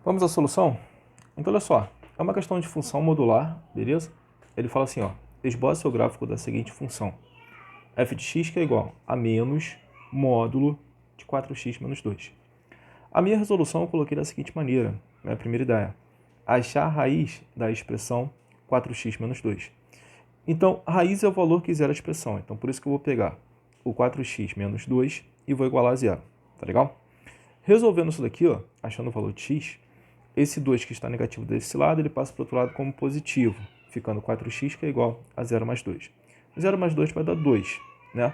Vamos à solução? Então, olha só, é uma questão de função modular, beleza? Ele fala assim, ó, esboce o gráfico da seguinte função. F de x que é igual a menos módulo de 4x menos 2. A minha resolução eu coloquei da seguinte maneira, minha primeira ideia. Achar a raiz da expressão 4x menos 2. Então, a raiz é o valor que zera a expressão. Então, por isso que eu vou pegar o 4x menos 2 e vou igualar a zero. Tá legal? Resolvendo isso daqui, ó, achando o valor de x, esse 2 que está negativo desse lado, ele passa para o outro lado como positivo, ficando 4x que é igual a 0 mais 2. 0 mais 2 vai dar 2, né?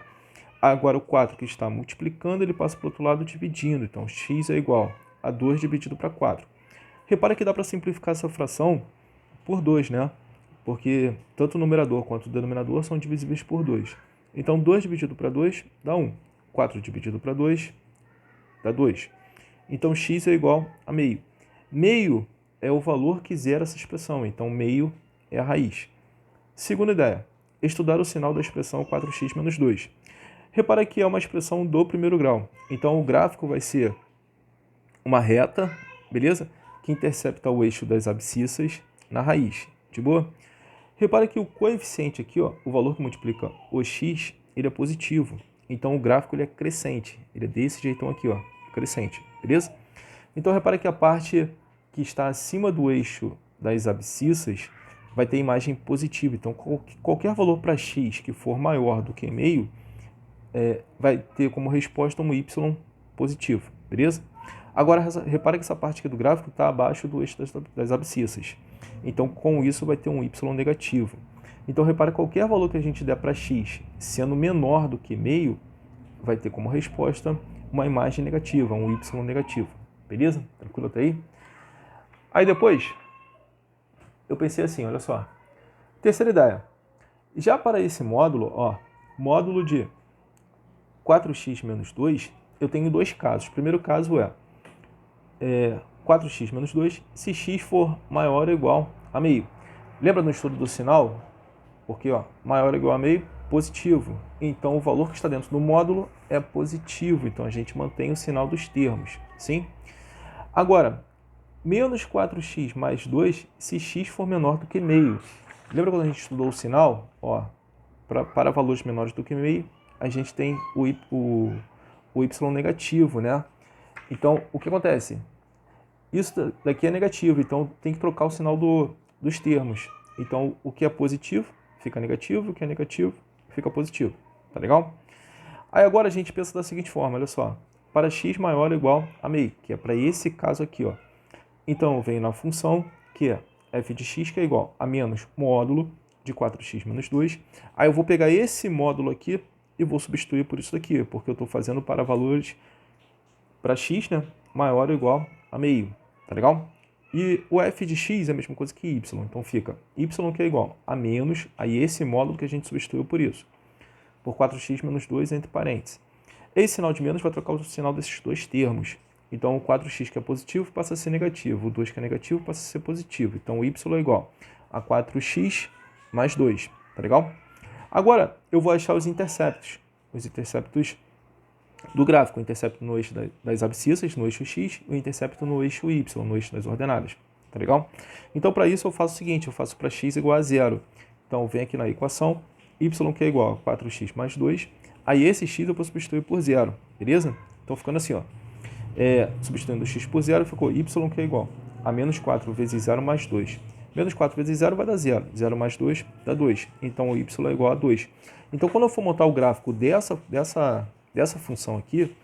Agora o 4 que está multiplicando, ele passa para o outro lado dividindo. Então, x é igual a 2 dividido para 4. Repara que dá para simplificar essa fração por 2, né? Porque tanto o numerador quanto o denominador são divisíveis por 2. Então, 2 dividido para 2 dá 1. 4 dividido para 2 dá 2. Então, x é igual a meio. Meio é o valor que zera essa expressão, então meio é a raiz. Segunda ideia, estudar o sinal da expressão 4x menos 2. Repara que é uma expressão do primeiro grau, então o gráfico vai ser uma reta, beleza? Que intercepta o eixo das abscissas na raiz, de boa? Repara que o coeficiente aqui, ó, o valor que multiplica o x, ele é positivo, então o gráfico ele é crescente, ele é desse jeitão aqui, ó, crescente, beleza? Então, repara que a parte que está acima do eixo das abscissas vai ter imagem positiva. Então, qualquer valor para x que for maior do que meio vai ter como resposta um y positivo, beleza? Agora, repara que essa parte aqui do gráfico está abaixo do eixo das abscissas. Então, com isso, vai ter um y negativo. Então, repara que qualquer valor que a gente der para x sendo menor do que meio, vai ter como resposta uma imagem negativa, um y negativo. Beleza? Tranquilo até aí? Aí depois, eu pensei assim, olha só. Terceira ideia. Já para esse módulo, ó, módulo de 4x menos 2, eu tenho dois casos. O primeiro caso é 4x menos 2 se x for maior ou igual a meio. Lembra no estudo do sinal? Porque ó, maior ou igual a meio, positivo. Então o valor que está dentro do módulo é positivo. Então a gente mantém o sinal dos termos. Sim? Agora, menos 4x mais 2 se x for menor do que meio. Lembra quando a gente estudou o sinal? Ó, para valores menores do que meio, a gente tem o y negativo, né? Então, o que acontece? Isso daqui é negativo, então tem que trocar o sinal dos termos. Então, o que é positivo fica negativo, o que é negativo fica positivo. Tá legal? Aí agora a gente pensa da seguinte forma, olha só. Para x maior ou igual a meio, que é para esse caso aqui, ó. Então, eu venho na função que é f de x, que é igual a menos módulo de 4x menos 2. Aí eu vou pegar esse módulo aqui e vou substituir por isso daqui, porque eu estou fazendo para valores para x, né, maior ou igual a meio. Tá legal? E o f de x é a mesma coisa que y, então fica y que é igual a menos, aí esse módulo que a gente substituiu por isso, por 4x menos 2 entre parênteses. Esse sinal de menos vai trocar o sinal desses dois termos. Então, o 4x que é positivo passa a ser negativo, o 2 que é negativo passa a ser positivo. Então, o y é igual a 4x mais 2, tá legal? Agora, eu vou achar os interceptos do gráfico, o intercepto no eixo das abscissas, no eixo x, e o intercepto no eixo y, no eixo das ordenadas, tá legal? Então, para isso, eu faço o seguinte, eu faço para x igual a zero. Então, vem aqui na equação, y que é igual a 4x mais 2, aí esse x eu vou substituir por zero, beleza? Então, ficando assim, ó. Substituindo o x por zero, ficou y que é igual a menos 4 vezes 0 mais 2. Menos 4 vezes 0 vai dar 0. 0 mais 2 dá 2. Então, o y é igual a 2. Então, quando eu for montar o gráfico dessa função aqui,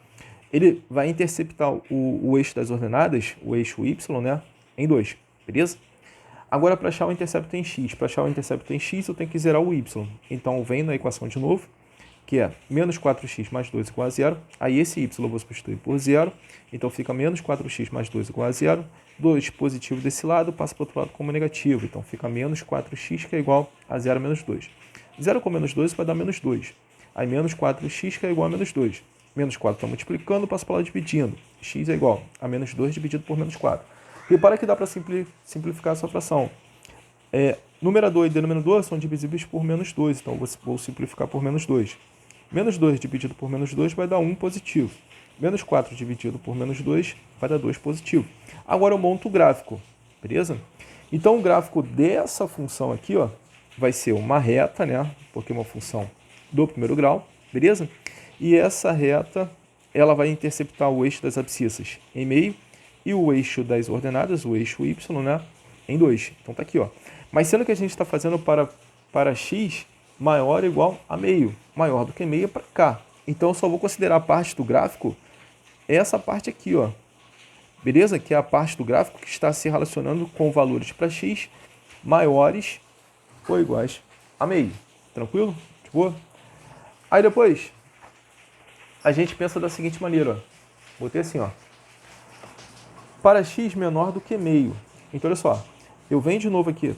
ele vai interceptar o eixo das ordenadas, o eixo y, né, em 2. Beleza? Agora, para achar o intercepto em x, eu tenho que zerar o y. Então, vem na equação de novo, que é menos 4x mais 2 igual a 0. Aí esse y eu vou substituir por 0. Então fica menos 4x mais 2 igual a 0. 2 positivo desse lado passa para o outro lado como negativo. Então fica menos 4x que é igual a 0 menos 2. 0 com menos 2 vai dar menos 2. Aí menos 4x que é igual a menos 2. Menos 4 está multiplicando, passa para lá dividindo. X é igual a menos 2 dividido por menos 4. Repara que dá para simplificar essa fração. Numerador e denominador são divisíveis por menos 2. Então vou simplificar por menos 2. Menos 2 dividido por menos 2 vai dar 1 positivo. Menos 4 dividido por menos 2 vai dar 2 positivo. Agora eu monto o gráfico, beleza? Então o gráfico dessa função aqui, ó, vai ser uma reta, né? Porque é uma função do primeiro grau, beleza? E essa reta, ela vai interceptar o eixo das abscissas em meio e o eixo das ordenadas, o eixo y, né? Em 2. Então tá aqui, ó. Mas sendo que a gente está fazendo para x maior ou igual a meio. Maior do que meio é para cá. Então eu só vou considerar a parte do gráfico, essa parte aqui, ó. Beleza? Que é a parte do gráfico que está se relacionando com valores para x maiores ou iguais a meio. Tranquilo? De boa? Aí depois, a gente pensa da seguinte maneira, ó. Botei assim, ó. Para x menor do que meio. Então, olha só. Eu venho de novo aqui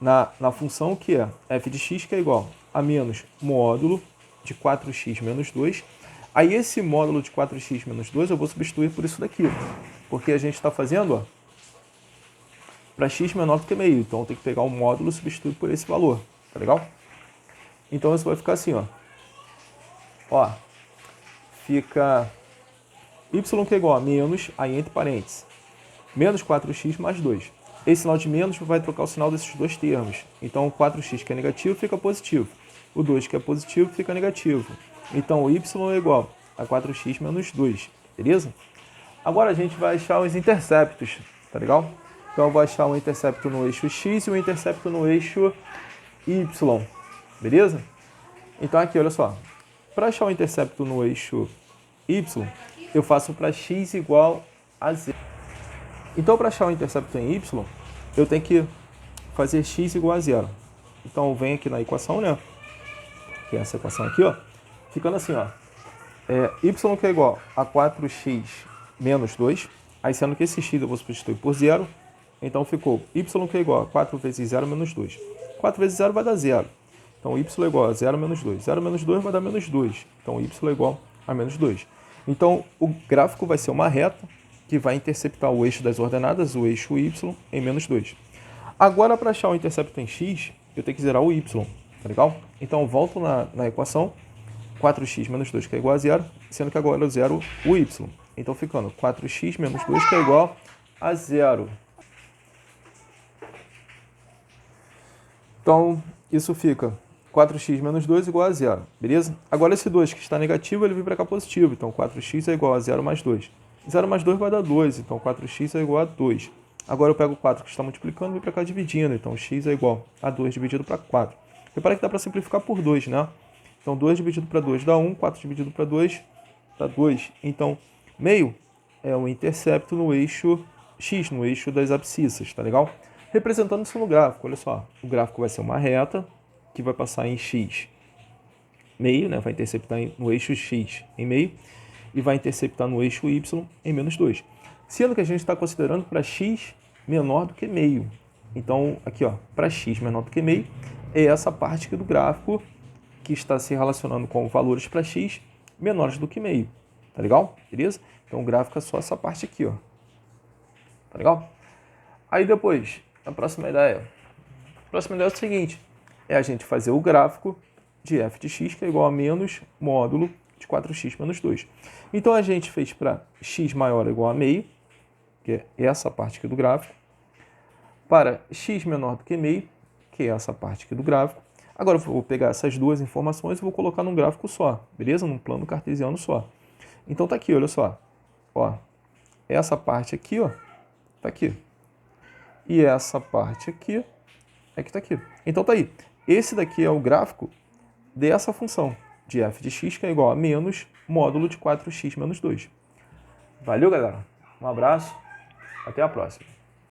na função que é f de x, que é igual a menos módulo de 4x menos 2. Aí esse módulo de 4x menos 2 eu vou substituir por isso daqui. Porque a gente está fazendo, ó, para x menor do que meio. Então, tem que pegar o módulo e substituir por esse valor. Tá legal? Então, isso vai ficar assim, ó. Ó, fica y que é igual a menos, aí entre parênteses, menos 4x mais 2. Esse sinal de menos vai trocar o sinal desses dois termos. Então, o 4x que é negativo fica positivo. O 2 que é positivo fica negativo. Então, o y é igual a 4x menos 2. Beleza? Agora a gente vai achar os interceptos. Tá legal? Então, eu vou achar um intercepto no eixo x e um intercepto no eixo y. Beleza? Então, aqui, olha só. Para achar o intercepto no eixo y, eu faço para x igual a 0. Então, para achar o intercepto em y, eu tenho que fazer x igual a 0. Então, vem aqui na equação, né? Que é essa equação aqui, ó. Ficando assim, ó. Y que é igual a 4x menos 2. Aí, sendo que esse x eu vou substituir por 0. Então, ficou y que é igual a 4 vezes 0 menos 2. 4 vezes 0 vai dar 0. Então, y é igual a 0 menos 2. 0 menos 2 vai dar menos 2. Então, y é igual a menos 2. Então, o gráfico vai ser uma reta que vai interceptar o eixo das ordenadas, o eixo y, em menos 2. Agora, para achar o intercepto em x, eu tenho que zerar o y. Tá legal? Então, eu volto na equação. 4x menos 2 que é igual a 0, sendo que agora eu zero o y. Então, ficando 4x menos 2 que é igual a 0. Então, isso fica 4x menos 2 igual a 0, beleza? Agora, esse 2 que está negativo, ele vem para cá positivo. Então, 4x é igual a 0 mais 2. 0 mais 2 vai dar 2, então 4x é igual a 2. Agora eu pego o 4 que está multiplicando e vem para cá dividindo. Então, x é igual a 2 dividido para 4. Repara que dá para simplificar por 2, né? Então, 2 dividido para 2 dá 1, 4 dividido para 2 dá 2. Então, meio é o intercepto no eixo x, no eixo das abscissas, tá legal? Representando isso no gráfico, olha só. O gráfico vai ser uma reta que vai passar em x meio, né? Vai interceptar no eixo x em meio e vai interceptar no eixo y em menos 2. Sendo que a gente está considerando para x menor do que meio. Então, aqui, ó, para x menor do que meio, é essa parte aqui do gráfico que está se relacionando com valores para x menores do que meio. Tá legal? Beleza? Então, o gráfico é só essa parte aqui, ó. Tá legal? Aí depois, a próxima ideia. A próxima ideia é o seguinte. É a gente fazer o gráfico de f de x, que é igual a menos módulo de 4x menos 2. Então, a gente fez para x maior ou igual a meio, que é essa parte aqui do gráfico, para x menor do que meio, que é essa parte aqui do gráfico. Agora, eu vou pegar essas duas informações e vou colocar num gráfico só, beleza? Num plano cartesiano só. Então, tá aqui, olha só. Ó, essa parte aqui, ó, tá aqui. E essa parte aqui é que tá aqui. Então, tá aí. Esse daqui é o gráfico dessa função de f de x, que é igual a menos módulo de 4x menos 2. Valeu, galera. Um abraço. Até a próxima.